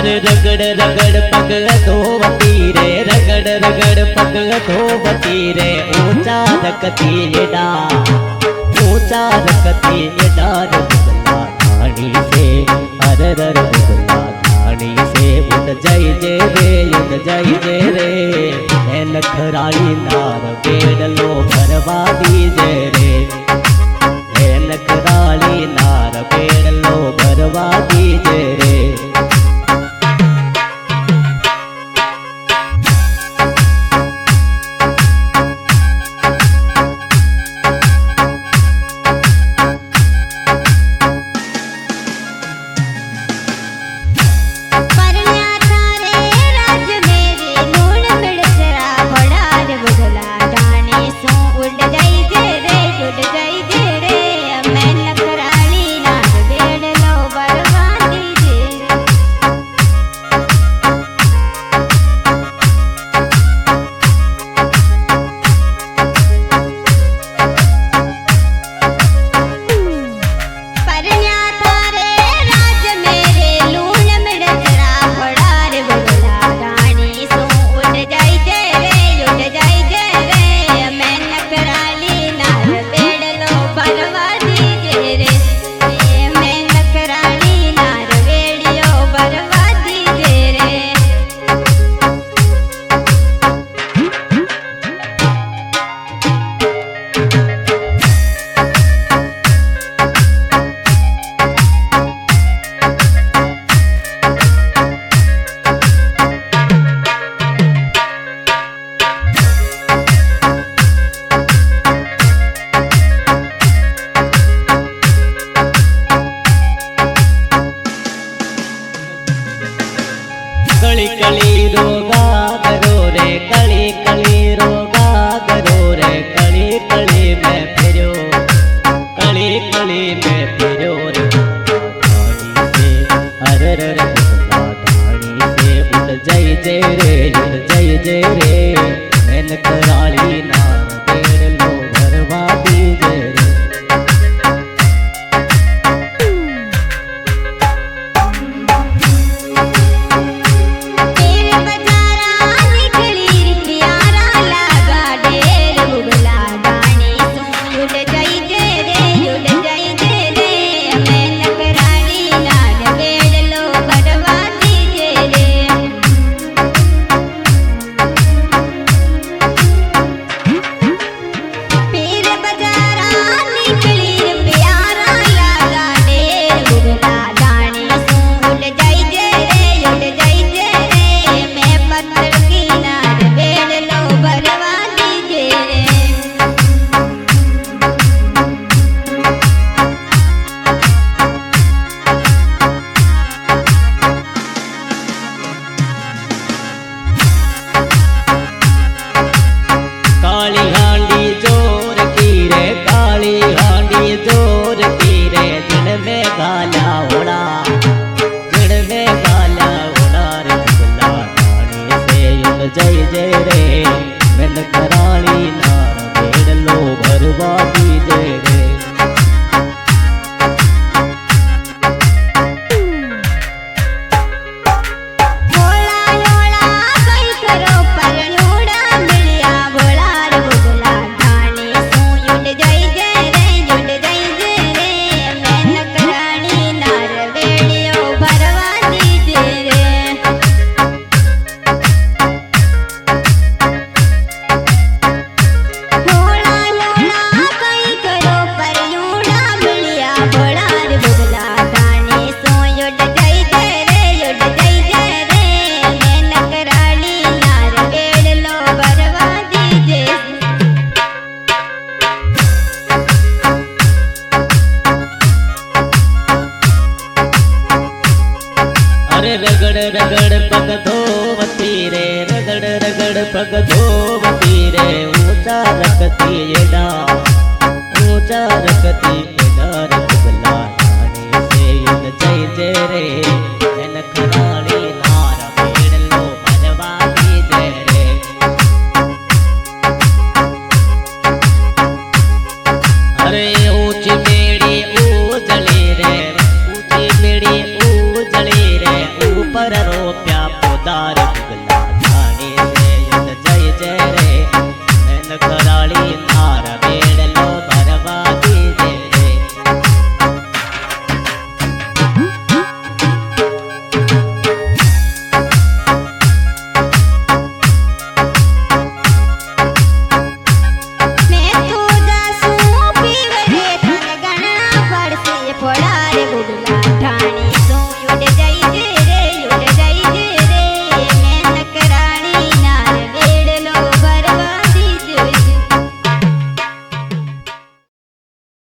अरे रगड़ रगड़ पग धोवती रे, रगड़ रगड़ पग धोवती रे। ऊंचा रखती ये डार, ऊंचा रखती ये डार बुगला धानी से। अरे रर बुगला धानी से उठ जाई जे रे, उठ जाई जे रे। मैं नखराली नार बेड़ लो भरवा दीजे रे। मैं नखराली नार बेड़ लो भरवा दीजे रे। कली कली रोगा करो रे, कली कली रोगा करो रे। कली कली में फिरो, कली कली में फिरो रे। धानी से अरे रे धानी से उठ जाई जे रे, उठ जाई जे रे। मैंने कराली नार बेड़ लो भरवा दीजे रे। जय जय रे। मैंने कराली नार बेड़ लो भरवा दीजे रे। रगड़ रगड़ पग धोवती रे, रगड़ रगड़ पग धोवती रे। ऊंचा रखती ये डार, ऊंचा रखती ये डार।